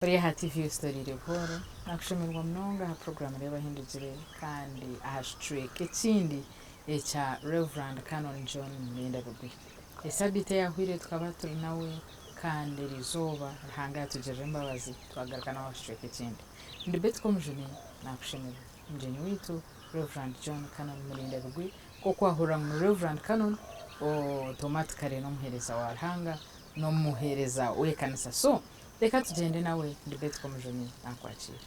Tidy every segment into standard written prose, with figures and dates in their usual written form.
Kuriha TV story report nakushemerwa mnonga ha program y'abahindukire kandi ahashtrike ekindi echa Reverend Canon John Mlindabugwi esabite yahwire tukaba turi nawe kandi rizoba hanga tujeje imbabazi twagarukana ahashtrike ekindi ndibet komjuni nakushemerwa mjeni witu Reverend John Canon Mlindabugwi ko kwahura mu Reverend Canon automatically no muhereza wa hanga no muhereza we kanisa so reka tugende nawe ndibet komjuni nakwakira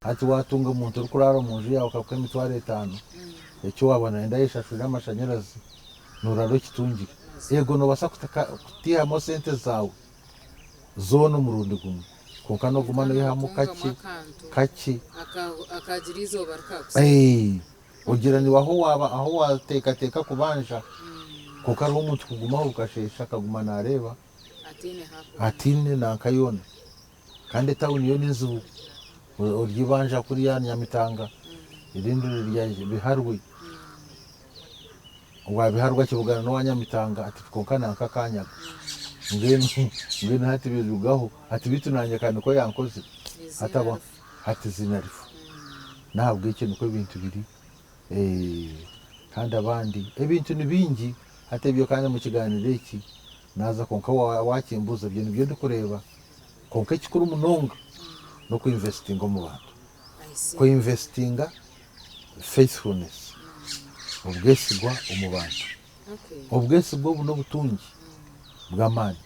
ati watunga umuntu uri kurara mu nzu yawe ukakuha imitwaro 5 icyo wabona enda yishashurira amashanyarazi nuraro kitungire yego no basa kutihamo sente zawe zono murundi gumwe konka no gumana yihamo kaki akagira izo barakagusa ugira ni waho waba aho wateka kubanja konka ari umuntu kugumaho ukashesha akagumana areba atine nakayona kandi tawuni yo n'inzu uryibanja kuri ya Nyamitanga irindi rya biharwe wabiharwa kibugana no Nyamitanga ati konka nakakanyaga ngene hati birugaho ati bitunanye kandi ko yankoze ataba hati zinarifu nabwo ikintu ko ibintu biri kandi abandi ibintu nibingi hati byo kandi mu kiganiro iki naza konka wakimbuza byo nibyo ndikureba konka kikuru umunonga no kuinvestinga mu bantu ko investinga faithfulness ubwesigwa umubantu ubwesigwa buno butungi bw'amani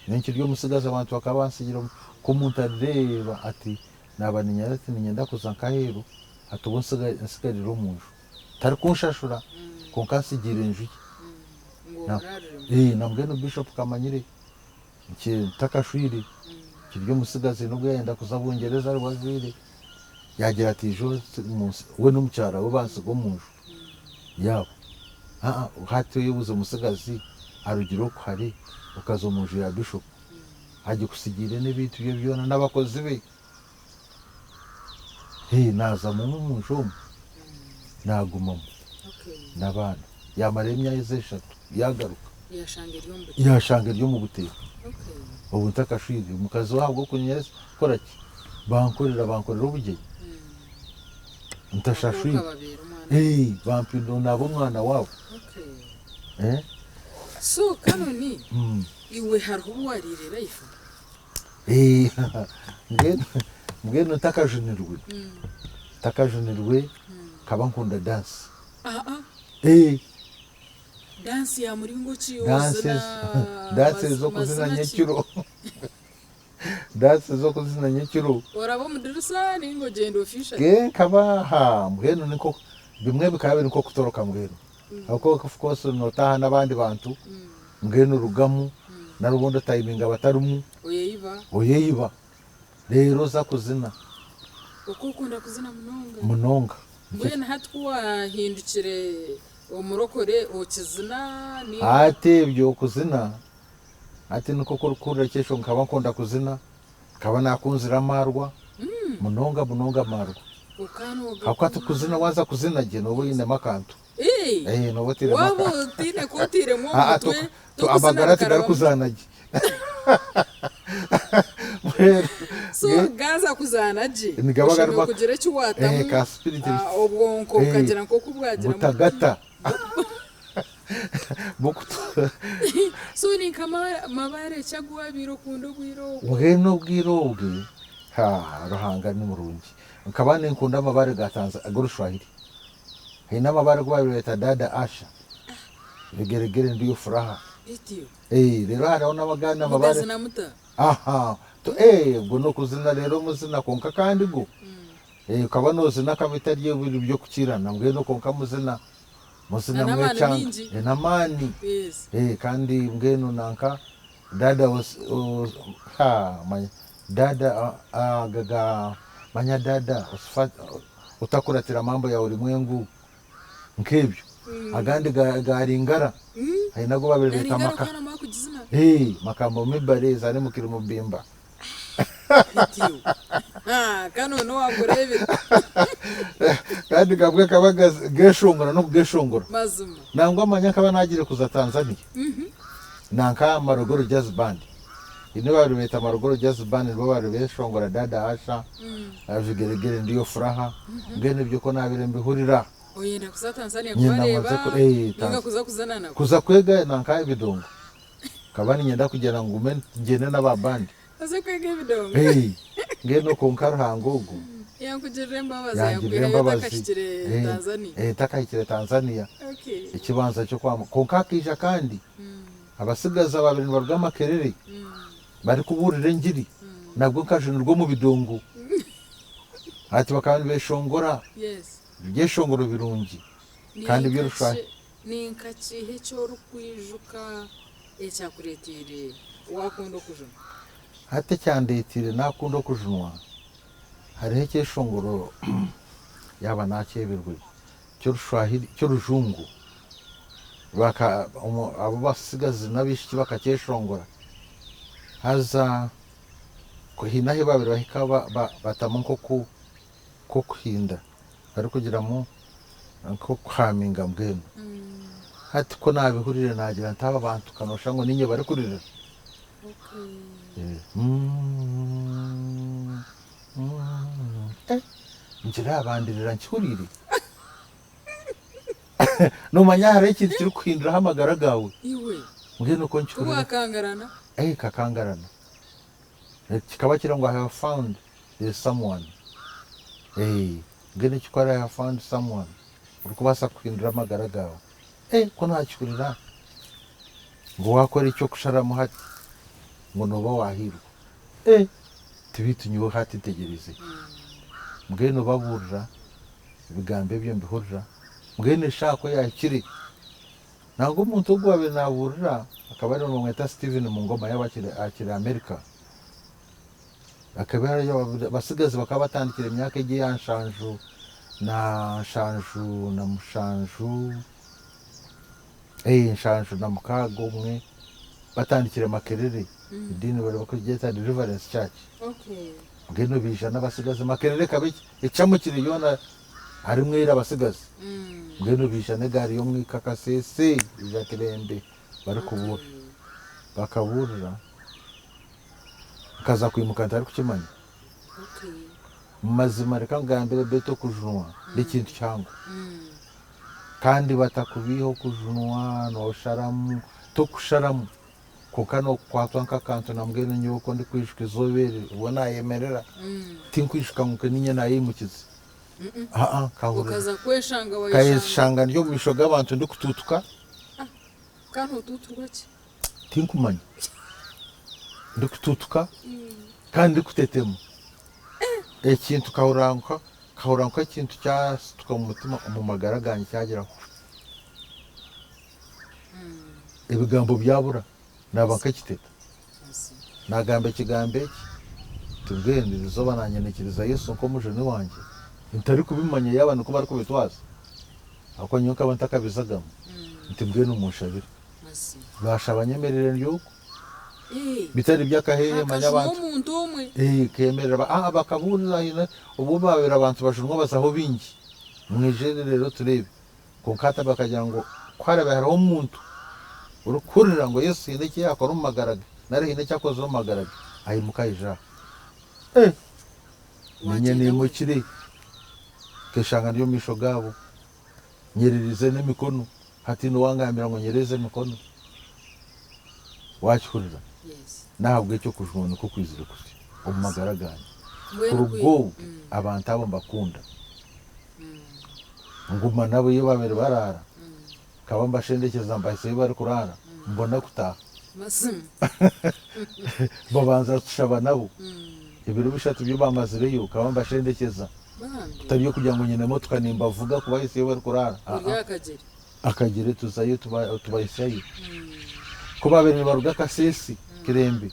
nenki ryo musigaza abantu bakabansigira ko umuntu areba ati nabaninya ati ninyenda kuzanka hero atubonsiga nsigariro munju tari kunshashura konkansigira enju nambwe no bishop Kamanyire iki takashwiri kiryo musigaze nubwo yenda kuzabungereza ari wazire yagira ati jo we n'umucyara we bansigo munju yabo hati yubuze musigazi arugiro ko hari ukazo munju ya bishop haje kusigire n'ibintu byo byona n'abakozi be naza mu munju nagumamo nabana yamaremya izeshatu yagaruka yashange ryo mu butero ubu ntakashwiri mukazi wabo kunyeza koraki bankorera ubugeye ntashashwiri bampindo nabo mwana wabo so kanoni iwe hariho warirera ifu ngeno takajunirwe kaba nkunda dance dance ya muringo chiyoza dance zo kuzina nyekiro dance zo kuzina nyekiro orabo mudirusa ningo gendo fisha kaba mbweno niko bimwe bikabe niko kutoroka mbweno ako of course notaha nabandi bantu mbweno rugamu narubondo timing abatarumu oyeyiba rero za kuzina ukukunda kuzina munonga mbwena hatwa hindukire umurokore ukizina ni ate byo kuzina ate nuko kurukura cyesho nkaba nkunda kuzina kaba nakunzira amarwa munonga marwa akwata kuzina waza kuzina je no bine makantu no botire wabo tine kotire mu mutwe to abagarati bari kuzanaje so gaza kuzanaje nigabaga kugira cyuwata ka spirit obwonko kagira nko kubwagira mutagata so ni kama mabare cyagwa biro kundo gwiro ngeno bwirobwe ruhanga ni murungi nkabane nkunda amabare gatanza agurushwahili hina amabare gwabiro leta dada Asha bigeregere ndiyo furaha rero haraho n'abagana amabare to ubwo no kuzina rero muzina konka kandi go ukaba nozina kabita rye byo kukirana ngeno konka muzina mwe cyangwa namani kandi ngeno nanka dada dada gaga manya dada utakuratira mambo ya ulimwengu nkebyo agandi garingara nago babireta maka makambo mibare zari mukiri mubimba kano no wakurebe kandi kabwe kaba geshongora no kugeshongora mazuma nangwa amanya kaba nagire kuza Tanzania nanka Maruguru Jazz Band ine bari beta Maruguru Jazz Band nibo bari beshongora dada Asha avigeregere ndiyo furaha ngene byo ko nabire mbihurira oyenda kuza Tanzania nyina kubareba ninga kuza kuzana nabo kuza kwega nanka ibidongo kabani nyenda kugera ngume ngene n'ababandi aze kwega ibidongo ngeno konkara hangogo yankugirira imbabazi yakugirira Tanzania takayikire Tanzania okay ikibanza cyo kwa konkakija kandi abasigaza babiri barwa makerere bari kuburire ngiri nabwo kajunurwo mu bidongo ati bakabandi beshongora yes byeshongoro birungi kandi byo rushwa ninka kihe cyo rukwijuka ecyakuretire wakunda kujuna hate cyandetire nakunda kujunwa hariho cyeshongoro yaba nakeberwe cyo rushwahiri cyo rujungu baka abo basigaze nabishiki bakacyeshongora haza kuhina he babiri bahika batamunko ko kuhinda bari kugira mu ko kwaminga mbwene hati ko nabihurire nagira ntaba abantu kanosha ngo ninye bari kurira ngira abandirira ncyurire no manyara ikintu kiri kuhindura hamagara gawe iwe mbwene uko ncyurire kubakangarana kakangarana kikaba kira ngo I have found someone ngene kikwara I have found someone urukubasa kuhindura amagara gawe ko ntacyurira ngo wakora icyo kusharamu hati ngo noba wahirwa tubitunyuwe hati tegereze mbwene baburira ibigambe byo mbihurira mbwene shako yakiri ntabwo umuntu ugwabe naburira akaba ari umweta Steven mu ngoma y'abakiri Amerika akaba ari basigaze bakaba batandikira imyaka igiye yanshanju na mushanju nshanju na mukago umwe batandikira makerere idini bari bakugeta Deliverance Church ngeno bijana basigaze makerere kabiki icamukiri yona ari mwira basigaze ngeno bijana gari yo mwikakasese ijakirembe bari kubura bakaburira kaza kwimuka ntari kukimanya mazima reka ngambere beto kujunwa n'ikintu cyangwa kandi batakubiho kujunwa no sharamu to kusharamu kokano kwatwa nkakantu nambwene nyoko ndi kwishika izobere ubona yemerera tinkwishika muke ninye nayimukize kahura ukaza kweshanga kayeshanga ryo mishoga abantu ndi kututuka kantu ututuka ki tinkumanya ndi kututuka kandi kutetema ikintu kahuranka ikintu cyasuka mu mutima mu magara ganje cyagira ibigambo byabura nabaka kiteta nagambe kigambe tubwende zoba nanyenekiriza Yesu ko mujene wanje ntari kubimanya y'abantu ko bari kubitwaza ako nyoka bantakabizagamo ntibwene umushabira basha abanyemerere yuko bitari byakahehe manya abantu umuntu umwe kemerera bakaburira hina ubu babera abantu bajunwa bazaho bingi mwijere rero turebe konkata bakagira ngo kwarabe haraho umuntu urukurira ngo Yesu yindeke yakora umagaraga nari hine cyakoze umagaraga ayimuka ija ninye nimukiri keshanga ryo misho gabo nyererize n'imikono hati no wangamira ngo nyereze imikono wacyurira ntabwo cyo kujuna ko kwizira kuti umumagaraganye kurubwo abantu abo mbakunda nguma nabo iyo babere barara kaba mbashendekeza mbahise bari kurara mbona kutaha babanza tushaba nabo ibiro bishatu byo bamazireyo kaba mbashendekeza tariyo kugira ngo nyine motuka nimba vuga kuba bahise bari kurara akagere tuzayo tubahiseyo kuba bene baruga kasesi kirembe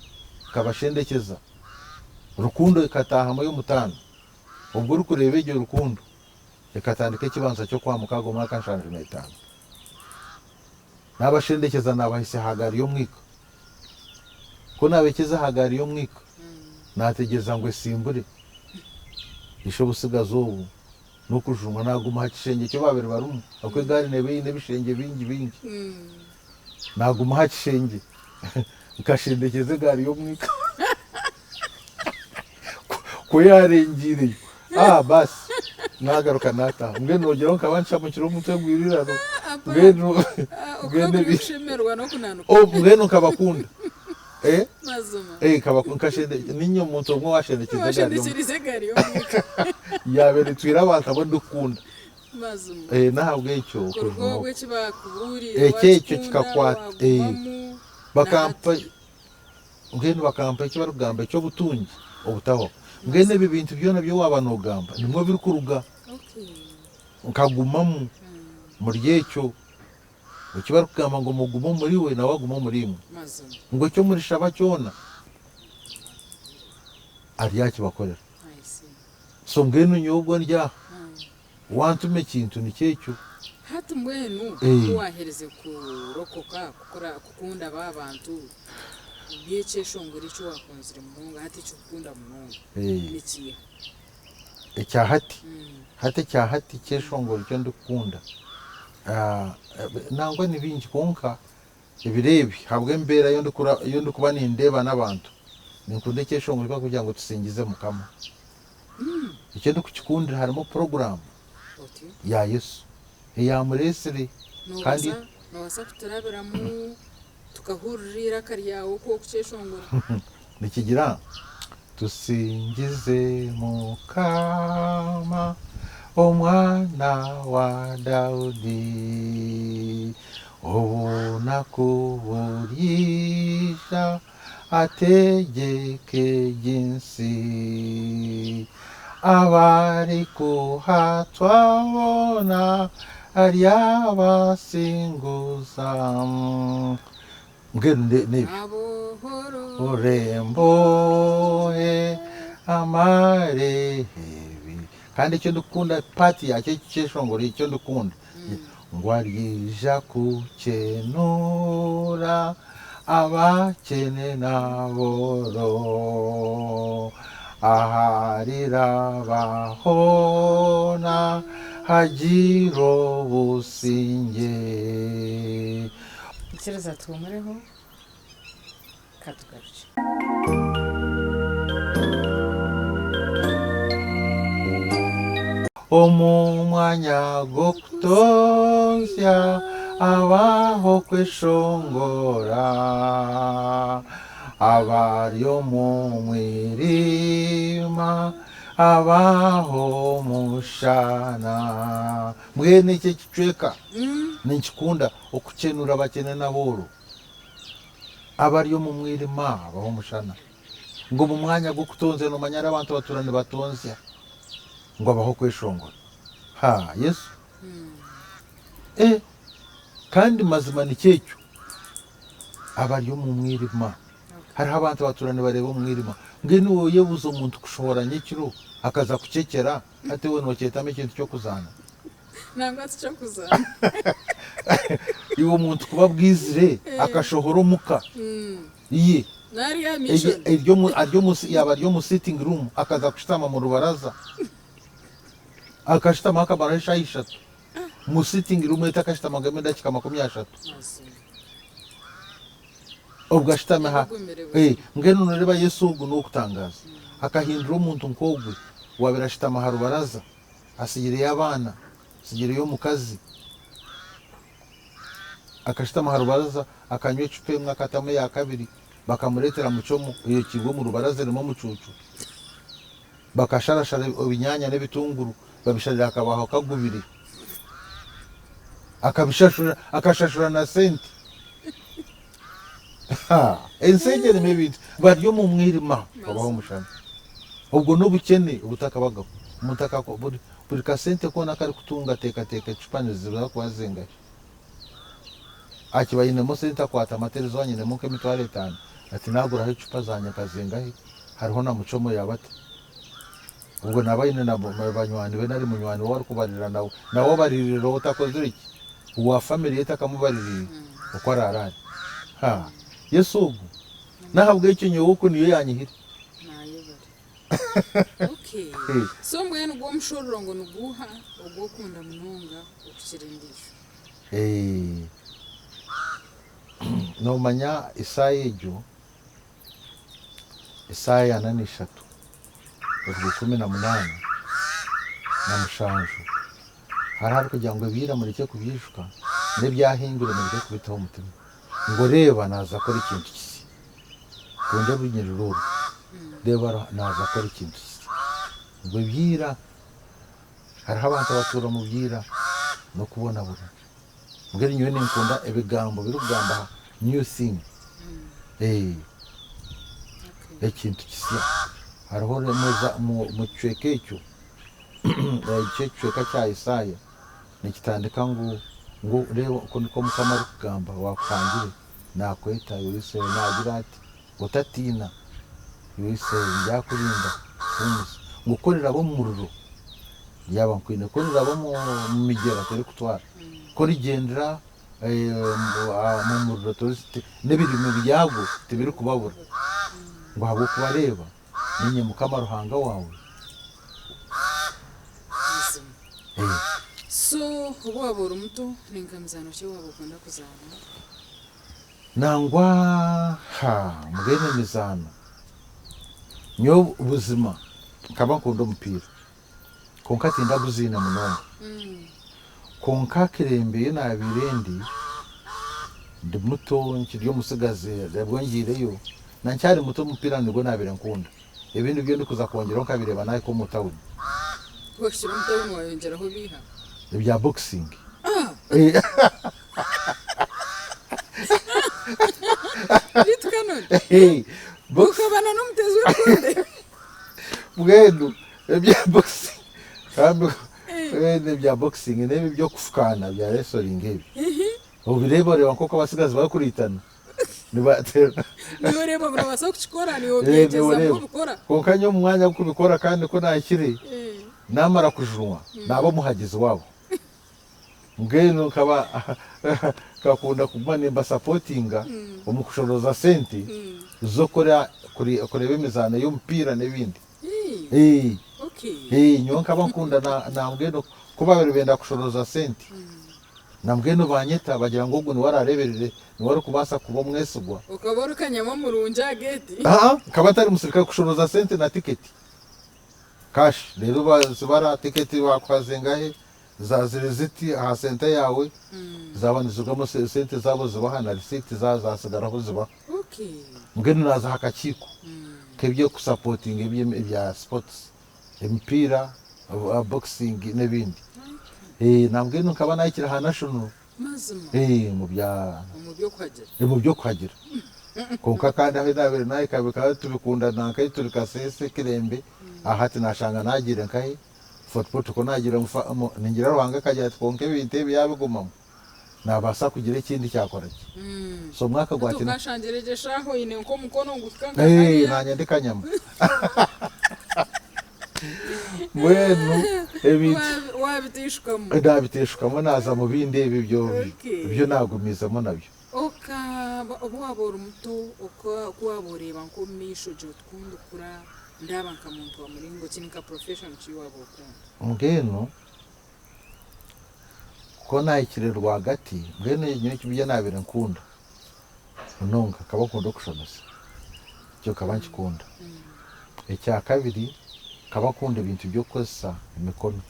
kabashendekeza rukundo ikatahamo yo mutano ubwo uri kureba iryo rukundo ikatandika ikibanza cyo kwa mukago mwaka nshanje metano nabashendekeza nabahise hagari yo mwika ko nabekeza hagari yo mwika nategeza ngo simbure isho busigaza ubu nokujunga naguma hakishenge cyo babere barumu akwe gari nebishenge bingi naguma hakishenge nkashendekeze gari yo mwika ko yarengire basi nagaruka nata mbwe nogera nkabanca mu kiro umutwe gwirirano mbwe bishemerwa no kunanuka mbwe nkabakunda mazuma kabakunda kashende ninyo muntu umwe washendekeze gari yo mwika yabere twira abantu abo dukunda mazuma nahabwe icyo kurugwe kibakuburi cyo kikakwata bakampa ngene bakampa kibarugamba cyo butungi obutaho ngene ibi bintu byona byo wabanogamba nimwe biri kuruga nkagumamu muri yecyo ukibarugamba ngo mugumo muri we nawe aguma muri imwe ngo cyo muri shaba cyona ari yaki bakorera so ngene nyobwo ndya wantume kintu ni cyecyo hati mwenu wahereze kurokoka kukunda babantu byeceshongora icyo wakunzira munonga hati cyo kukunda munonga nikiye hati cyahati cyeshongora cyo ndukunda nangwa nibingi konka ibirebi habwe mbera yo ndikuba nindeba n'abantu ninkunde cyeshongora kugira ngo tusingize mukama icyo ndukukundira harimo program ya Yesu ya muresire kandi nowasa kuturabiramu tukahurira karyawo ko kuceshongora nikigira tusingize mukama omwana wa Daudi obona kuburisha ategeke jinsi abari kuhatwa bona ari abasinguza mbwene nebi urembohe amarehebi kandi icyo ndukunda pati yacyo cyeshongora icyo ndukunda ngo arija kukenura abakene n'aboro aharira bahona hagiro businge ikireza tumureho katugaruke omu mwanya go kutonsya abaho kweshongora abaryo mu mwirima abaho mushana mwene iki kicweka nikikunda okukenura abakene n'aboro abaryo mu mwirima abaho mushana ngo mu mwanya go kutonze no manyara abantu baturane batonsya ngo abaho kweshongora Yesu kandi mazima ni cyecyo abaryo mu mwirima hariho abantu baturane bareba mu mwirima ngene wowe yebuze umuntu kushobora nyekiro akaza kucekera ate we noketamo ikintu cyo kuzana nangwa cyo kuzana iwo muntu kuba bwizire akashohora umuka iye nari ya mission aryo mu sitting room akaza kushitama mu rubaraza akashitama akamara eshatu mu sitting room etakashitama ngame ndakika 30 ubwo ashitama ngene unureba Yesu ubwo nukutangaza akahindura umuntu nkogwe wabirashitama harubaraza asigiriye abana asigiriye mukazi akashitama harubaraza akanywe icupa imwe akatama ya kabiri bakamuretera mu cyomo iyo kigo mu rubaraza rimo mucucu bakasharashara ibinyanya n'ibitunguru babisharira akabaho kagubiri akashashura na senti ensengere mebintu baryo mu mwirima babaho mushana ubwo n'ubukene ubutaka bagabo umutaka buri kasente kona kari kutunga teka icupani zibura kubazengaye akibayinemo sente akwata amaterezo wanyinemo nk'emitwaro 5 ati naguraho icupa zanye kazengahe hariho na mucomo yabate ubwo nabayine nabo banywani we nari munywani wari kubarira nawo baririro utakoze iki uwa family yetakamubaririra uko ararari Yesu ubu nahabwe icyo nyowo ko niyo yanyihira Okay. So mbwenu gwo mushororo ngo nuguha ogwo kunda munonga okukira endisho. Nomanya isaha egyo isaha ya 3 18 na mushanju hari kugira ngo bira mureke kubishuka n'ebyahingura mureke kubitaho umutima ngo reba naza akora ikintu kisi kunde bunyiri ruru reba naza akora ikintu kisi ngo byira hari abantu batura mu byira no kubona buri mbere nyine nkunda ebigambo birugamba new thing ikintu kisi hariho mu cweke icyo cweka cya Isaya nikitandika ngo reba uko niko mukamara kugamba wakangire nakweta yise nagira ati utatina yise byakurinda gukorera bo mu mururo yaba nkwine korera bo mu migera turi kutwara ko rigendera mu mururo tuzite nebiri mu byago tibiri kubabura ngo habo kubareba ninye mukamara ruhanga wawe. So wabura umuto ningamizano cyo wabukunda kuzana nangwa mugene mizano nyo ubuzima nkaba nkunda umupira konka tinda buzina munonga konka kirembeye nabirendi ndi muto nkiryo musigaze yabwongireyo nancyari muto umupira nibwo nabire nkunda ibindi byo ndikuza kongera nkabireba naye ko mutawuni washira mutawuni wayongeraho biha ibya boxing bukabana n'umutezi w'ukunde bwenu ibya boxing kandi ibya boxing n'ibyo byo kufukana bya wrestling ibi ubireba reba koko abasigazi bakuritana niyo reba bro basa kuchikora niyo byegeza kubikora konka nyo mwanya wo kubikora kandi ko nakiri namara kujunwa nabo muhagizi wabo ngeno kaba kakunda kumanimba supportinga umukushoroza senti zokora kureba imizana y'umupira n'ibindi okay nyonka bakunda na ngeno kuba benda kushoroza senti na ngeno banyeta bagira ngo ngo warareberere ni wari kubasa kuba mwesugwa ukaboruka nyama murunja gate kaba atari musirika kushoroza senti na tiketi cash rero bazibara tiketi bakwazengahe za zireziti aha sente yawe zabanizugamo sente zabo zibaha na receipt zasigaraho ziba okay ngene naza hakakiko kebyo kusupporting ibya sports imipira boxing n'ibindi nambwene nkaba nakira ha national mazima mu byo kwagira konka kandi aho dabere naye kabika tubikunda nankaye turi kasese kirembe ahati nashanga nagira nkaye football ko nagira ningira ruhanga kajya twonke binte byabigumamo nabasa kugira ikindi cyakora ki so mwaka gwati tukashangereje shaho ine uko mukono ngukanga nanyandika nyama bueno wabitishukamo naza mu bindi ibyo nagumizamo nabyo wabura umuto uko waboreba nko misho jo twundukura ndaba nkamuntu wa muringo kinika profession ciwabo ukunda ngeno ko nayikirerwa hagati ngeno nyine kibye nabire nkunda unonga kabakunda kushomesa cyo kabankikunda icya kabiri kabakunda ibintu byo kosa imikono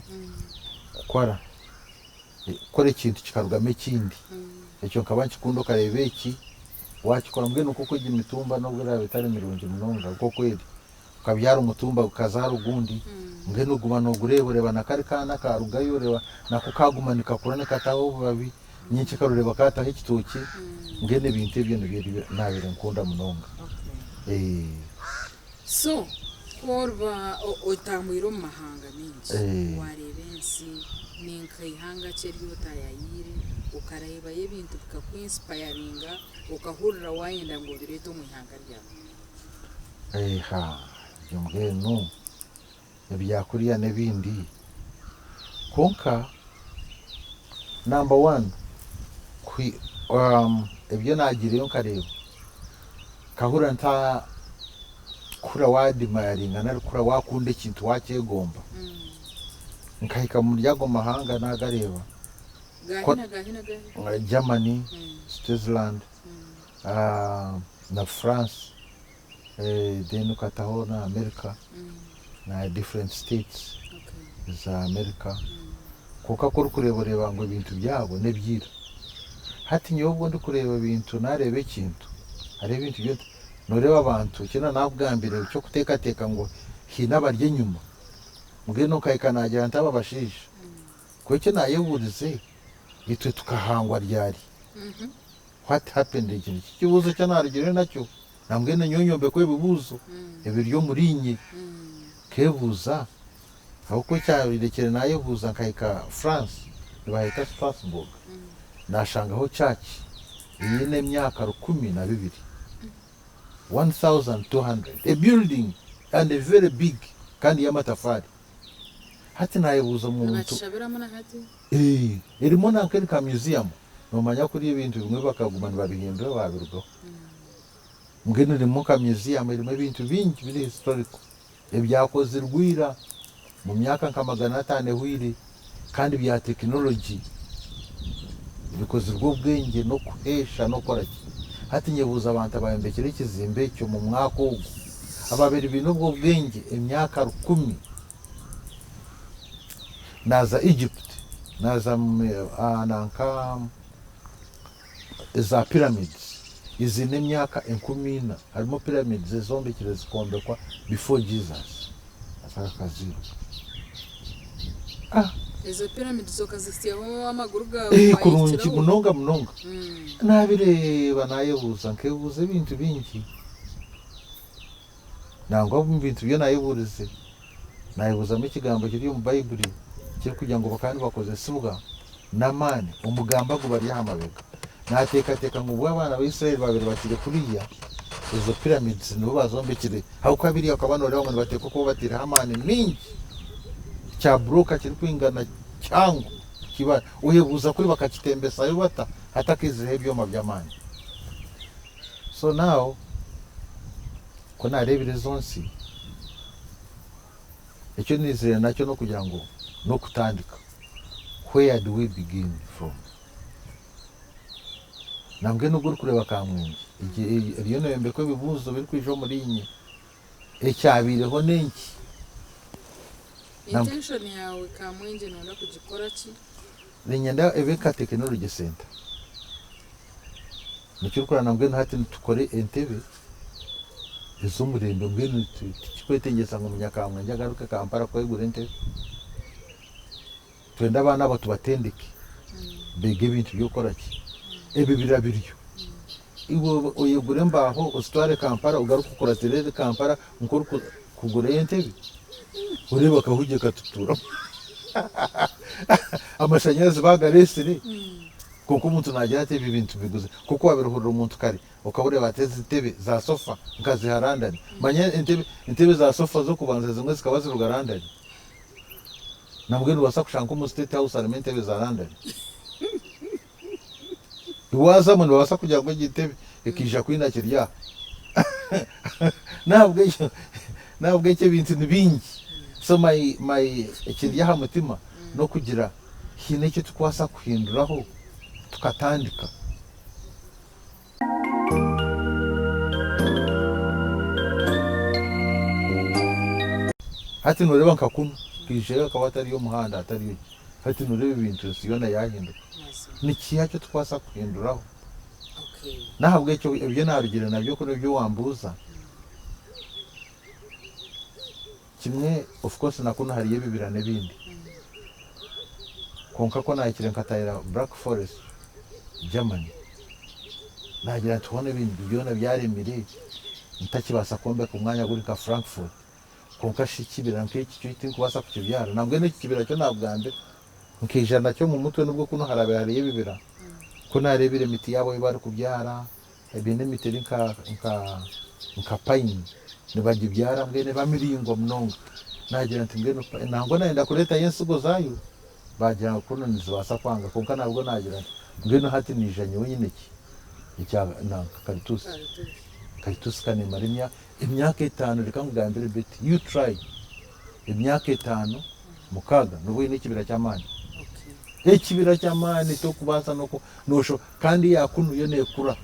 gukora ikintu kikarugame ikindi icyo kabankikunda karebe iki wakikora mbwene uko kujya imitumba no bwira bitari mirungi munonga uko kweli kabyara umutumba ukaza harugundi ngene uguma no gureboreba nakari kana karugayo reba nako kagumanika kurane kataho babi nyinshi karureba kataho ikitoki ngene binte byo nabire nkunda munonga so korba otamwiro mahanga mingi warebensi ninka ihanga cyeryo tayayire ukareba y'ibintu bikakwinspiringa ukahurira wayenda ngo bireto mu ihanga ryawe yumgeno ebyakuriya n'ebindi konka number 1 ebyo nagireyo nkareba kahura kura wadimayaringa nari kura wakunda ikintu wacyegomba nkahika mu ryago mahanga nagareba Germany, Switzerland, na France, then ukataho na America, na different states za America. Kuko kuri kureba ngo ibintu byabo nebyira. Hati nyobwo ndi kureba ibintu narebe ikintu. Ari ibintu byo noreba abantu kina nabwambire cyo kutekateka ngo hina barye nyuma. Mugeno kayika nagira ntaba bashisha. Kuko nayeburize itwe tukahangwa ryari. What happened ikintu kibuzo cyo narugire nacyo namwene nyonyombe ko ibibuzo ebiryo murinye kebuza aho ko cyabirekere nayebuza nkayika France nibahita Strasbourg nashangaho church iyi ne myaka 12 1200 a building and a very big kandi yamatafari hati nayebuza umuntu irimo nakeri ka museum nomanya kuri ibintu bimwe bakagumana babihindura babirugaho ngene irimo ka museum irimo ibintu bingi biri historical ebyakoze rwira mu myaka nka 500 hwiri kandi bya technology bikoze rwo bwenge no kuhesha no koraki hati nyebuza abantu abayembekere ikizimbe cyo mu mwaka ugo ababiri bino bwo bwenge imyaka 10 naza Egypt naza nanka za pyramids izi n'imyaka 10 harimo pyramids zombi kirezikombekwa before Jesus asaka kaziro izo pyramids zokazisiyemo amaguru gawe kurungi munonga nabireba nayebuza nkebuze ibintu bingi nangwa ibintu byo nayeburize nayebuza mu kigambo kiri mu Bible kiri kugira ngo bakandi bakoze sibuga namani umugamba gubari hamabega nateka ngo abana ba Israel babiri bakire kuriya izo pyramids no bazombekire aho kabiri akabanora ngo bateka ko batira hamani mingi cya broka kiri kwingana cyango kiba uhebuza kuri bakakitembesa yo bata hatakizihe byo mabyamani. So now kona rebire zonsi icyo nizere nacyo no kugira ngo no kutandika where do we begin from nambwe no kureba kamwe iyo nembe ko bibuzo biri kwijo muri inye ecyabireho nenki intention yawe kamwenje nonda kugikora ki rinyenda ebeka technology center nikirukura nambwe hati tukore entebe izumurendo mbene tikwetegeza ngo munyakamwe njagaruka Kampala kwegura entebe twenda abana batubatendeke bege ibintu byo gukora ki ebi birabiryo iwo oyegure mbaho ostware Kampala ugaruka ukora zirere Kampala nkuru kugura entebe ureba kahuje katutura amashanyarazi bagaresire kuko umuntu nagira ate ibintu biguze kuko wabiruhurira umuntu kare ukabure bateze intebe za sofa nkazi harandani manya intebe za sofa zo kubanza zimwe zikabazi rugarandani nambwe rwasa kushanka mu state house arime intebe za randani iwaza mu basa kujya ngo gitebe ikija kwina kirya nabwe cyo bintu nibingi. So my kirya ha mutima no kugira hine cyo tukwasa kuhinduraho tukatandika hati nureba nkakuno kije kabatari yo muhanda atari hati nureba ibintu siyona yahinduka nikiya cyo twasa kuhinduraho nahabwe cyo ibyo narugire nabyo ko nibyo wambuza kimwe of course nakuno hari yebibirane bindi konka ko nakire nkatayira Black Forest Germany nagira tubone ibintu byona byaremire ntakibasa kombe ku mwanya guri ka Frankfurt konka shikibira nk'iki cyo iti kubasa kukibyara nambwe n'ikibira cyo nabwambe nkijana cyo mu mutwe nubwo kuno harabe hari yebibira ko narebire miti yabo ibari kubyara ebine miteri nka pine nibagibyara mbene bamiringo mnongo nagira nti ngeno nango naenda kuleta yensugo zayo bagira kuno nizibasa kwanga konka nabwo nagira ngeno hati nijanye wenyine ki icya nanka karitusi akahita nimara imyaka 5 reka ngambire beti you try imyaka 5 mukaga nubuye n'ikibira cy'amani ekibira cy'amani to kubasa noko nosho kandi yakunu yo nekura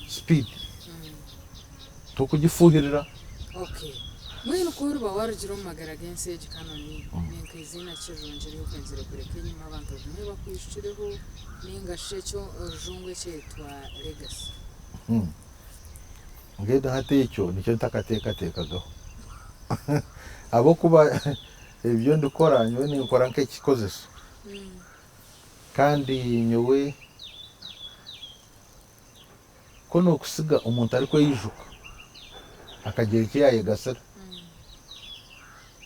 speed to kugifuhirira mwene kuruba warugiro magara gense kanoni nenke izina kirunjiri ukwenzere kureka nyuma abantu bamwe bakwishireho ningashe cyo rujungwe cyetwa legacy ngenda hate icyo nicyo ntakatekagaho abo kuba ibyo ndukora nyowe nikora nk'ekikozeso kandi nyowe ko no kusiga umuntu ariko yijuka akagira icyo yayegasira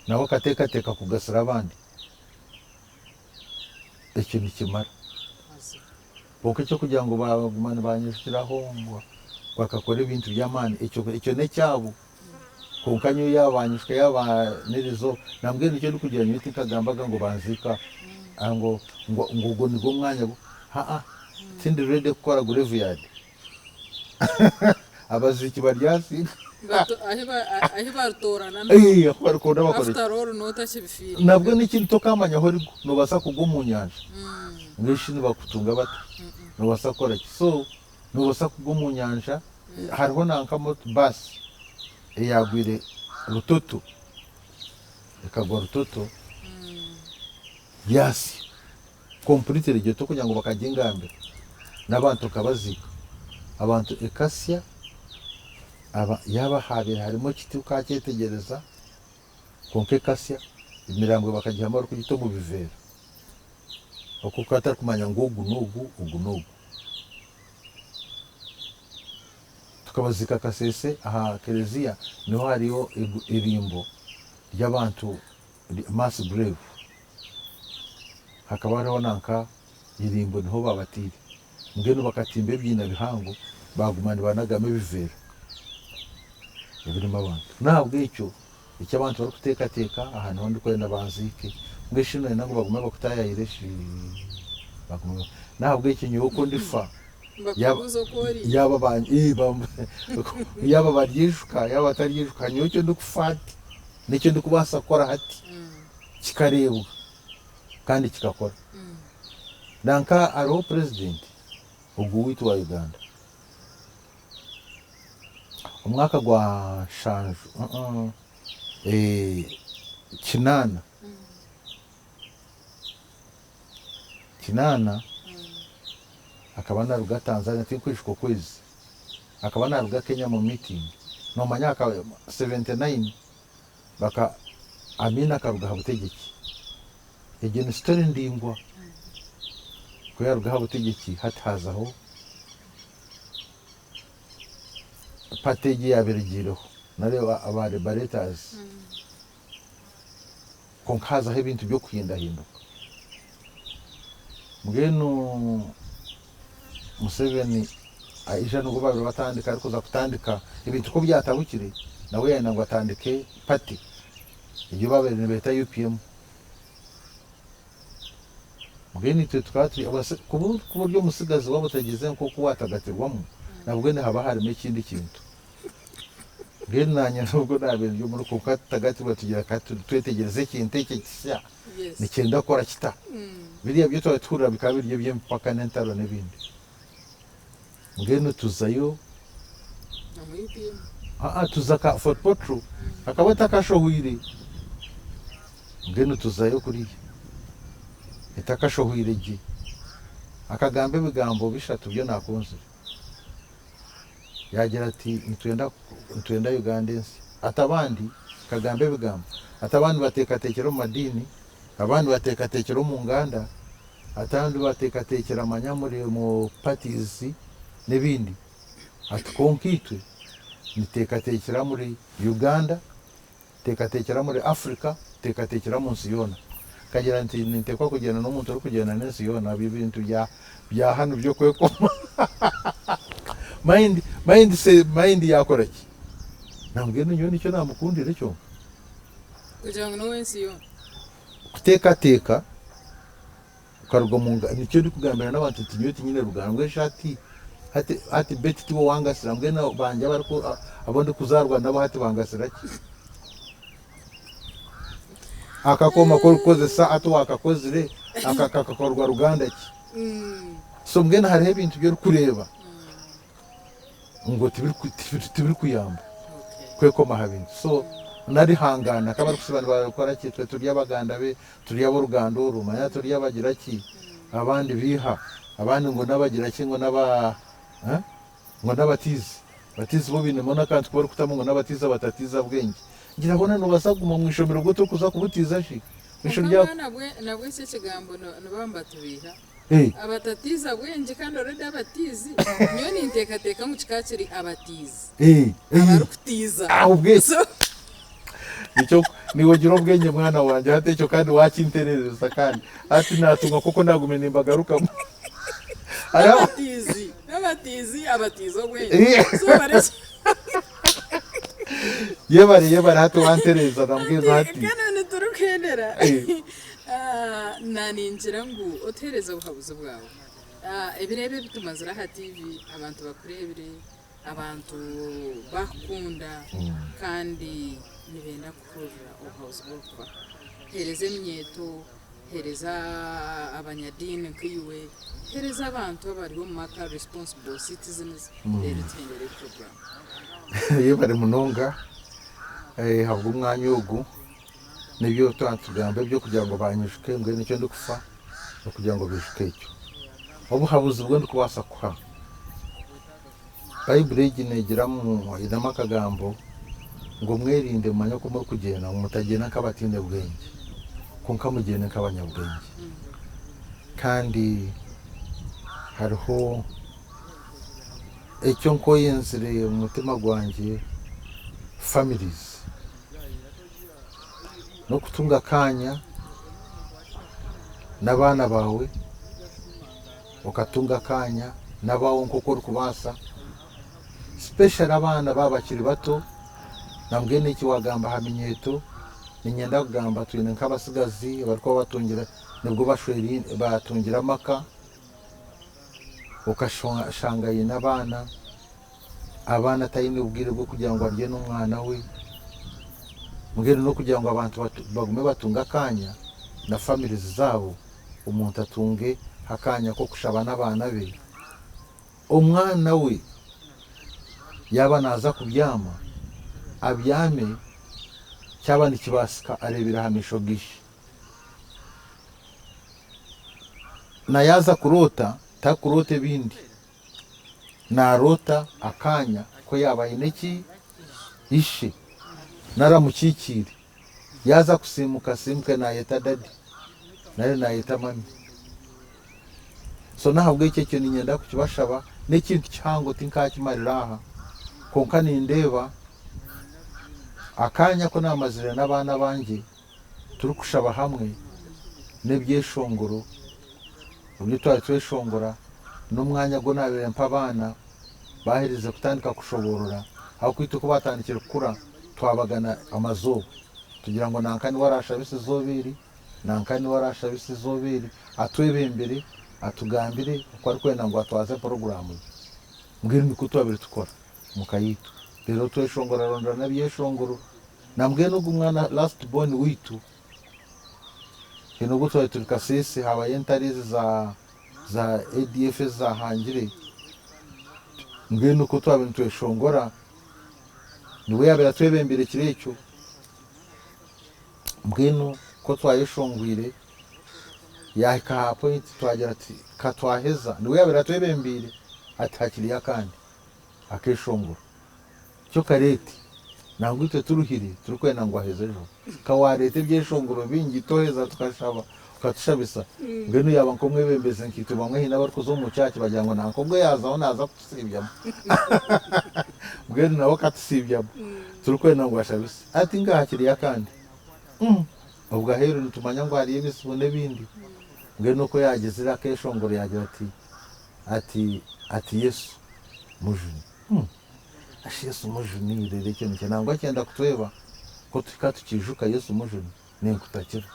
naho kateka kugasira abandi ikintu kimara boke cyo kugira ngo bagumane banyishiraho ngo bakakora ibintu by'amani icyo ne cyabo konkanyo yabanyishwe yabanirizo nambwe nicyo ndi kugira nyiti kagambaga ngo banzika ngo nigo mwanya sindi ready gukora graveyard abaziki baryasi ahibarutorana barukunda bakora after all nota kibifira nabwo n'ikintu tokamanya ho rigo no basa kugwa mu nyanja ngishini bakutunga bato no basa kora so no basa kugwa mu nyanja hariho nanka bus yagwire rutoto ikagwa rutoto yasi complete ryo to kugira ngo bakagengambe n'abantu kabazika abantu ekasya yaba harimo kiti ukacyetegereza konke kasya imirambo bakagihamara kugito mu bivera okuko atari kumanya ngo ugu tukabazika kasese aha Kereziya niho hariyo irimbo ry'abantu mass grave hakaba hariho nanka irimbo niho babatiri ngeno bakatimbe byina bihango bagumana banagame bivera ibirimo abantu ntabwo icyo abantu bari kutekateka ahantu ndi kwenda banzike ngeshino nango baguma bakutayayireshi baguma ntabwo icyo nyuko ndifa yaba banje yaba baryishuka yaba ataryishuka nyucyo ndukufati nicyo ndikubasa kora hati kikarebwa kandi kikakora danka aro president uguwitu wa Uganda umwaka gwa shanju kinana akaba naruga Tanzania tinkwishiko kwezi akaba naruga Kenya mu meeting no manyaka 79 baka Amina karuga habutegeki egene story ndingwa ko yaruga habutegeki hatazaho pategi yabergireho nareba abare baretas konkaza ibintu byo kuhindahinduka mugeno Museveni aisha nugo babiri batandika ariko za kutandika ibintu ko byatabukire nawe yana ngo atandike pati iyo babiri ne beta UPM mugeni tukatri ku buryo musigazi wabo tagize nko kuwatagatirwamo nabwo ne haba harimo ikindi kintu nanya nubwo nabere yo muri kukatagatirwa tugira twetegereze kinteke kisya nikenda kora kita biriya byo twatura bikabirye by'empaka n'entaro n'ibindi ngeno tuzayo tuzaka Fort Potro akaba takashohwire ngeno tuzayo kuri itakashohwire gi akagambe bigambo bishatu byo nakunze yagira ati ntwenda Ugandense atabandi kagambe bigambo atabandi batekatekera mu madini abandi batekatekera mu nganda atandi batekatekera amanyamure mu parties n'ibindi atikonkitwe nitekatekera muri Uganda tekatekera muri Africa tekatekera mu Siyona kagira nti nitekwa kugenda n'umuntu uri kugenda n'ensi yona bibintu bya hano byo kwekoma mind yakora ki nambwene nyoni cyo namukundire cyo kugira ngo no ensi yona kutekateka ukaruga munga nicyo ndi kugambira n'abantu tinyoti nyine rugangwe shati hati beti tiwo wangasira mbwena banje bariko abonde kuzarwa nabo hati wangasira ki akakoma kokozesa ato akakozire akakakorwa ruganda ki so mbwena hari ibintu byo kureba ngo tibiri kuyamba kweko mahabintu so nari hangana kabari kusibana bakora kitwe turi abaganda be turi abo rugando rumanya turi abagira ki abandi biha abandi ngo nabagira ki ngo ngo nabatizi bo bintu mona kandi kubari kutamo ngo nabatiza batatiza bwenge ngira bona no basaguma mu ishomero goto kuza kubutiza shi misho rya nabwe se kigambo no bamba tubiha abatatiza bwenge kandi already abatizi nyoni intekateka mu kikakiri abatizi abarukutiza ubwese nicyo niwogira ubwenge mwana wanje hate cyo kandi wakinterereza kandi ati natunga kuko nagumenye imbagarukamo abatizo bwenge so barese yebare hate wantereza nambwiza hati kana turukendera naninjira ngo otereza ubuhabuzi bwawe ebirebe bitumazira ha TV abantu bakurebire abantu bakunda kandi nibenda kukurira ubuhabuzi bwo hereza imyeto hereza abanyadini nkiwe hereza abantu abariho mu maka responsible citizens eritendere program yebare munonga habwo umwanya ugu nibyo tugambe byo kugira ngo banyushike ngwe nicyo ndikufa no kugira ngo bishuke cyo ubuhabuzi bwo ndikubasa kwa Bible iginegira mu idama akagambo ngo mwerinde manya ko muri kugenda mutagena kabatinde bwenge konka mugene kabanyabwenge kandi hariho icyo nkoyenzire mu mutima gwanjye families no kutunga kanya n'abana bawe ukatunga kanya nabawo nk'uko kubasa special abana babakiri bato nambwe n'iki wagamba hamenyeto ninyenda kugamba tuyine nk'abasigazi bariko batungira nibwo bashweri batungira amaka ukashangaye n'abana abana tayine ubwire bwo kugira ngo arye n'umwana we mugere no kugira ngo abantu bagume batunga kanya na families zabo umuntu atunge hakanya ko kushaba n'abana be umwana we yaba naza kubyama abyame cyabandi kibasika arebera hamisho gishi na yaza kurota takurote bindi narota akanya ko yabaye neki ishe naramukikire yaza kusimuka simke na yeta dadi nayo na yeta mami so nahabwe icyo cyo ninyenda kukibashaba n'ikindi cyango tinkakimariraha konka nindeba akanya ko namazira n'abana banjye turi kushaba hamwe nebyeshongoro ubwo twari tweshongora n'umwanya go nabere mpa abana baherize kutandika kushoborora aho kwita ko batandikira kukura twabagana amazuba tugira ngo nankani warasha bisi zobiri nankani warasha bisi zobiri atwebembere atugambire uko ari kwenda ngo atwaze programu mbwira ni kutwabire tukora mukayitu rero tweshongora ronda nabyeshongoro nambwe no gumwana last born witu kino turi turikasese habaye ntarizi za ADF za hangire mbwe nuko twabintu tweshongora niwe yabera twebembere kirecyo mbwenu ko twayeshongwire yaka point twagira ati katwaheza niwe yabera twebembere atakiriya kandi akeshongora cyo kareti nangwite turuhiri turukwena ngo aheze ejo kawarete byeshongoro bingi toheza tukashaba ukatushabisa ngeno yaba nkomwe bembeze nkito bamwe hina bari kuzo mu cyaki bagira ngo nankobwe yazaho naza kusibyamo ngeno nawo katusibyamo turukwena ngo ashabisa ati ngahakiriya kandi ubwo ahero nitumanya ngo hariye bisubone bindi ngeno ko yagezira keshongoro yagira ati Yesu mujuni Yesu mujuni rero kintu nangwa cyenda kutweba ko tukatukijuka Yesu mujuni nenkutakira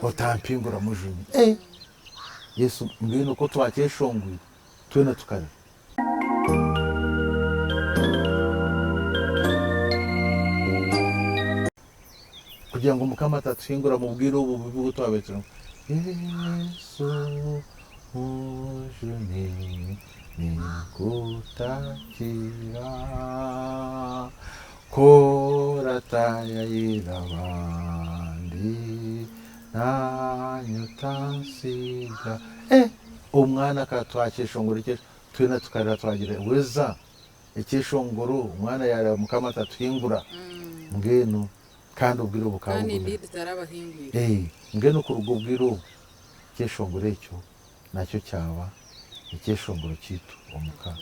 otampingura mujuni Yesu ngwino ko twakeshongwe twena tukara kugira ngo Mukama atatuhingura mu bwiru ubu bivuga twabetsera Yesu ujuni nikutakira koratayayira abandi nanyutansiga umwana akatwakishongora ikesho twena tukarira twagira weza ikishongoro umwana yareba Mukama atatuhingura mbwenu kandi ubwiro bukaba mbwenu ku rugo ubwiro ikishongoro icyo nacyo cyaba ikishongoro cyitwa Umukama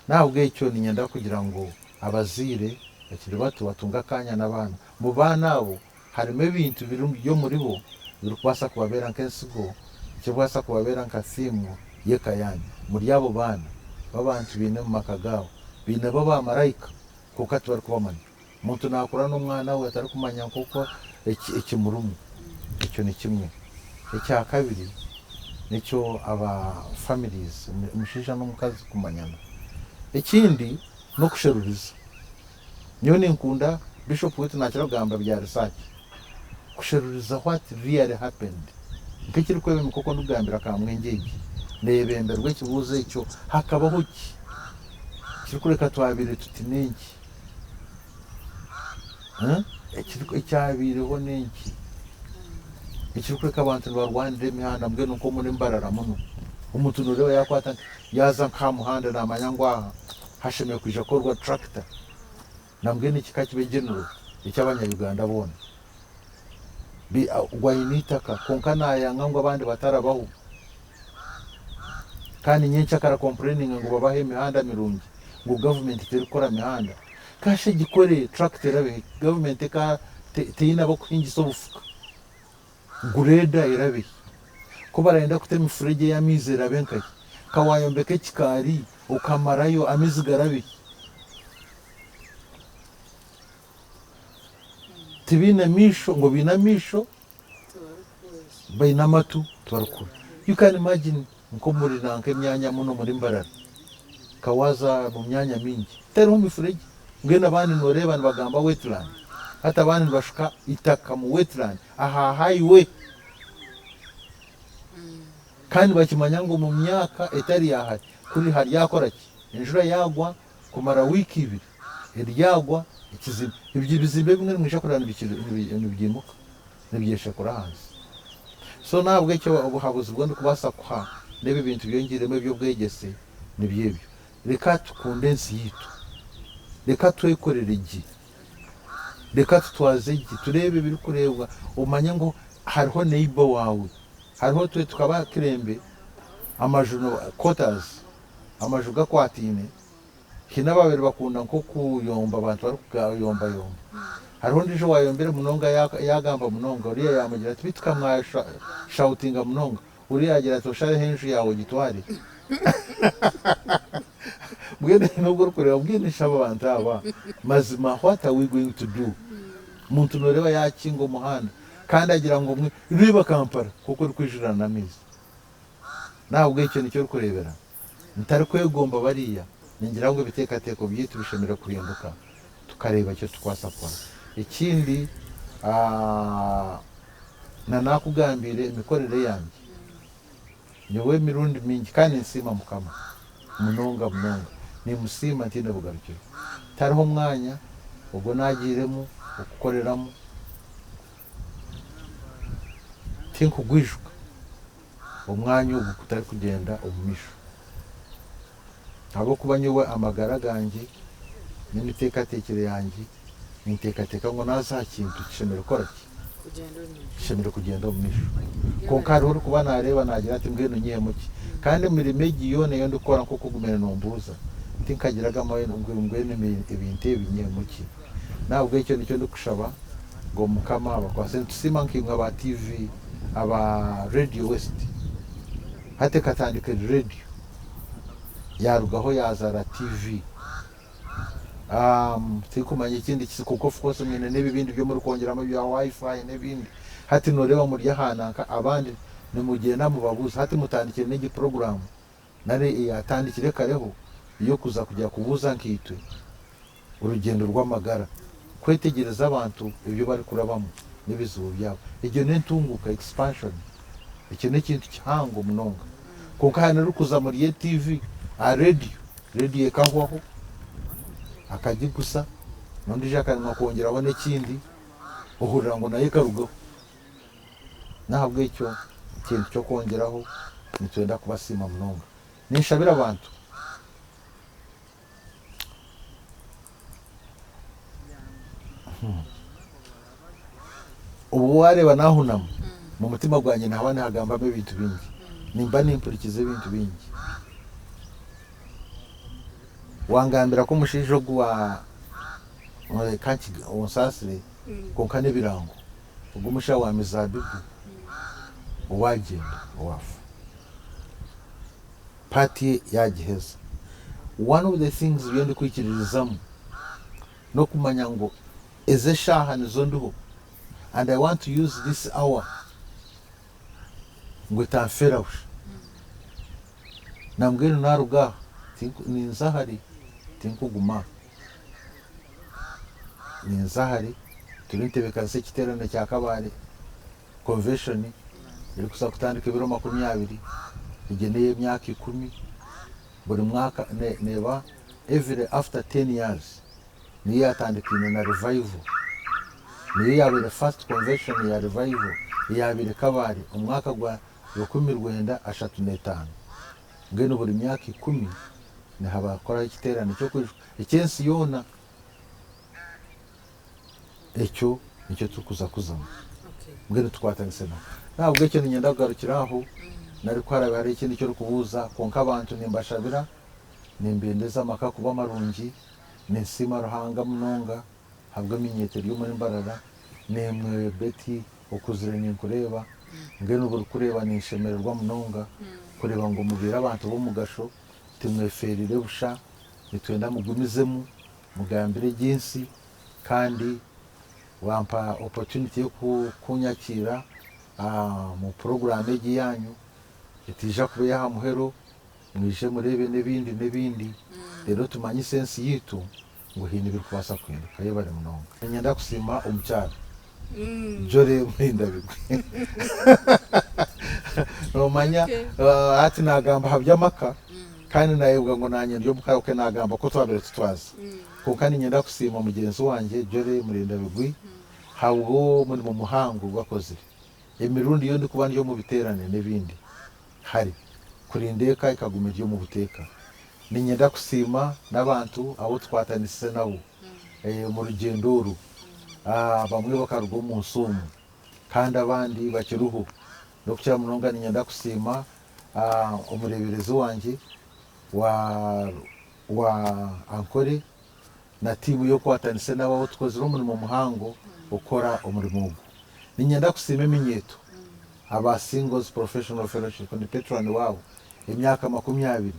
nawe ubwecyo ni nyenda kugira ngo abazire bakiri bato batunga akanya n'abana mu bana abo harimo ibintu byo muri bo biri kubasa kubabera nk'ensigo ikibasa kubabera nka simu yekayanya muri abo bana b'abantu bine mu maka gabo bine bo bamarayika kuko atubari kubamanya umuntu nakura n'umwana we atari kumanya kuko ikimurumu icyo ni kimwe icya kabiri nicyo aba families umushisha n'umukazi kumanyana ikindi no kusheruriza niyo ninkunda Bishop wetu nakiragamba bya research kusheruriza what really happened nk'ikiri kwebe kuko ndugambira kamwengege nebemberwe kibuze icyo hakabaho ki kiri kureka twabire tuti nenki icyabiriho nenki ikiri kureka abantu barwanire imihanda mbwe nuko muri mbarara muno umuntu rero yakwata yaza nkamuhanda namanya ngwaha hashemeye kuja korwa tractor nambwe n'ikika kibegenero icy'abanyayuganda bona gwayinitaka konka nayanga ngo abandi batarabaho kandi nyinshi akara complaining ngo babahe imihanda mirungi ngo government itari gukora imihanda kashe gikore tractor abe government ka teyina bo kwinjiza ubufuka gureda irabe ko barenda kutema ifurege y'amizera benkaye kawayombeke kikari ukamarayo amizigarabe tibina misho ngo bina misho baina matu twarukuru. You can imagine nko muri nanke myanya muno muri mbarara kawaza mu myanya mingi tero mu mifurege ngena abandi noreba bagamba wetland hata abandi bashuka itaka mu wetland aha highway kandi bakimanya ngo mu myaka etari yahari kuri hari yakora ki injura yagwa kumara wiki ibiri iryagwa ikizibe ibizimbe bimwe mwisha kurana ibintu byimuka nibyesha kuri hanze so nabwo icyo ubuhabuzi bwo kubasa kwa nebe bintu byongiremo byo bwegese nibyebyo reka tukunde nsiyitu reka twekorere igi reka tutwaze igi turebe biri kurebwa umanya ngo hariho neighbor wawe hariho twe tukaba kirembe amajuno quarters amajuga kwatine hina babiri bakunda nko kuyomba abantu bari kugayomba hariho ndijo wayombere munonga yagamba munonga uriya yamugira ati bitukamwa shoutinga munonga uriya agira ati ushare henju yawe gitwari bwene nubwo kureba bwene shaba abantu aba mazima what are we going to do muntu noreba yakinga umuhanda kandi agira ngo riba Kampala kuko uri kwijirana namizi nabwo icyo nicyo uri kurebera ntari kwegomba bariya ningira ngo bitekateko byitu bishemera kurinduka tukareba cyo twasakora ikindi na nakugambire imikorere yanjye niwe mirundi mingi kandi nsima Mukama munonga ni musima ntinda bugarukira tariho mwanya ubwo nagiremo ukukoreramo tinkugwijwa umwanya ubu kutari kugenda umumisho abo kuba nyowe amagara ganjye n'imiteekateekere yanjye ninteekateeka ngo nazakintu kishemera gukora ki kishemera kugenda umumisho konka hariho uri kuba nareba nagira ati mbwenu nyihemu ki kandi imirimo egiyo neyo ndikora nko kugumira nombuza tinkagiraga mbwenu ibintu ebinyihemu ki nabwo icyo nicyo ndikushaba ngo Mukama abakwase tusima nkimwe aba TV aba Radio West hate katandika radio yarugaho yazara TV tikumanya ikindi kuko of course nyine n'ibindi byo muri kongeramo bya wifi n'ibindi hati noreba muri yahanaka abandi nimugenda mu babuza hati mutandikire n'igi program nare yatandikire kareho iyo kuza kujya kubuza nkitwe urugendo rw'amagara kwetegereza abantu ibyo bari kurabamo n'ibizibu byabo ibyo n'entunguka expansion icyo ni ikintu kihango munonga kuko hano ari kuza muri TV radio ekahwaho akajya gusa n'undi jakanwa kongeraho n'ikindi uhurira ngo nayo karugaho nahabwe icyo kintu cyo kongeraho nitwenda kubasima munonga nishabira abantu ubu wareba nahunama mu mutima gwanjye ntaba nihagambamo ibintu bingi nimba nimpurikize ibintu bingi wangambira ko umushijo gwa kanki onsasire konka n'ebirango ubwo umusha wa mizabibu uwagenda wafu pati yagiheza one of the things byende kwikiririzamo no kumanya ngo eze shaha nizo ndiho and I want to use this hour ngo tamferawusha nambwira naruga ninzahari tinkuguma ninzahari turintebeka se kiterane cya Kabare convention iri kusa kutandika ibiro 20 igeneye imyaka 10 buri mwaka neba every after 10 years niyo yatandikine na revival niyo yabere first convention ya revival yabere Kabare umwaka gwa 1935 ngene buri myaka 10 ni habakora ikiterane cyo kwishwa ikensi yona ecyo nicyo tukuza kuzamo ngene twatangise ntabwo icyo nyenda kugarukiraho nari kwaraba hari ikindi cyo kubuza konka abantu nimbashabira nimbendeza amaka kuba marungi nisima ruhanga munonga habwa minyetero yo muri mbarara nemwe beti okuzire ninkureba ngene ubu kureba nishemererwa munonga kureba ngo mubira abantu bo mugasho timweferire busha nitwenda mugumizemu mugambire jinsi kandi wampa opportunity yo kunyakira mu program yanyu itija kuba ya muhero mwije murebe n'ibindi rero tumanyi sense yitu ngo hini bikubasa kwenda kaye bari munonga nyenda kusima umucyara jore mwinda bigwe no manya ati nagamba habyamaka kandi nayebwa ngo nanye ndyo mukaroke nagamba ko twabere tutwaza kuko nyenda kusima mugenzi wanje jore murinda bigwi hawo muri mu muhango gwakoze emirundi yo ndi kuba ndyo mu biterane n'ibindi hari kurindeka ikaguma ryo mu buteka ninyenda kusima n'abantu abo twatanise nabo mu rugendoro bamwe bakarugo mu nsumu kandi abandi bakiruhu no kucyara munonga ninyenda kusima umureberezi wanje wa ankore na timu yo kwatanise nabo twoze mu muhango ukora umurimo ninyenda kusima iminyeto aba singles professional fellowship on the patron wabo imyaka 20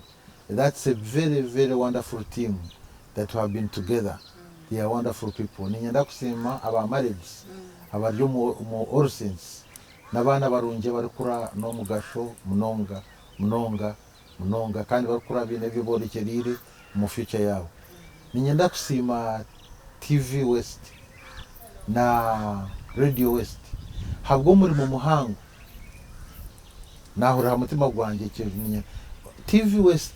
that's a very very wonderful team that have been together they are wonderful people ninyenda kusima aba marrieds abaryo mu orsins nabana barunje barukura no mugasho munonga kandi barukura bine biborekerire mu future yabo ninyenda kusima TV West na Radio West habwo muri mu muhango nahura mutima gwanjye cyevunye TV West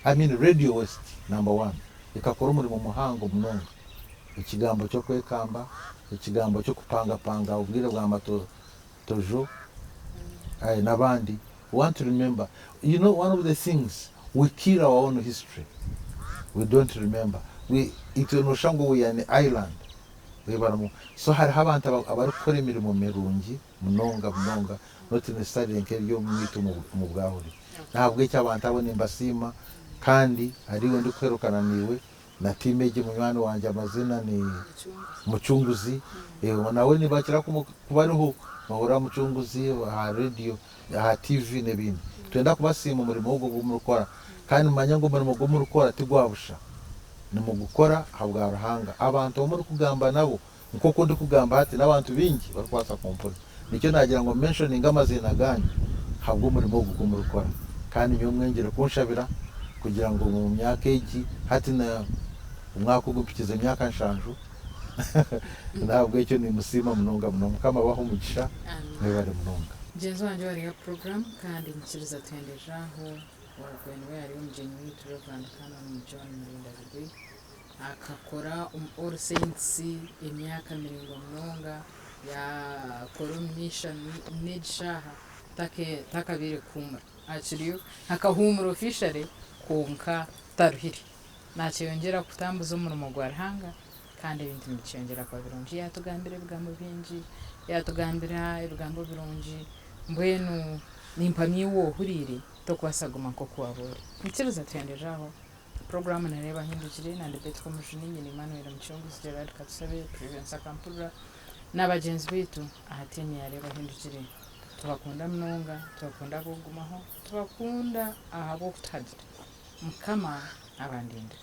I mean Radio West number 1 ikakora muri mu muhango munonga ikigambo cyo kwekamba ikigambo cyo kupanga ubwire bwa mato tojo nabandi want to remember you know one of the things we kill our own history we don't remember itonoshango we an island webaramu so hari abantu abari gukora imirimo merungi munonga not necessarily nkeryo mwito mu bwahuri ntabwo icyo abantu abo nimbasima kandi ari we ndi kwerukana niwe na timeje munywani wanje amazina ni mucunguzi nawe nibakira kubariho mahora mucunguzi ha radio ha TV nebindi twenda kubasima umurimo wo gukora kandi manya ngo umurimo wo gukora tigwabusha ni mu gukora habwa ruhanga abantu bo muri kugamba nabo nko ndi kugamba hati n'abantu bingi barkwasa komponi nicyo nagira ngo mentioning amazina ganyu habwo umurimo wo gukora kandi nyo mwengere kunshabira kugira ngo mu myaka iki hati na umwaka ugupikiza emyaka nshanju ntabwo icyo ni musima munonga mukama abaho umugisha mwebare munonga mugenzi wanjye wariya program kandi nkiriza twendeje aho wagwene we yari umugeni w'itu Reverend Canon John Murindabigwi akakora All Saints emyaka 70 yakoromisha n'egishaha takabire kumura actually hakahumura officially konka taruhiri nacyongera kutambuza umurimo gwa Ruhanga kandi ibintu nicyongera kwa birungi yatugambira ibigambo bingi yatugambira ibigambo birungi mbwenu nimpamye wo hurire tokwasaguma ko kuwabora nkiriza twendeje aho program nareba hindukire na debate commission nyine Emmanuel Mchunguzi Gerard Katsabe Prudence Kampura n'abagenzi bitu ahatini yareba hindukire tubakunda mnonga tubakunda kugumaho tubakunda ahabo kutagira mukama abandindire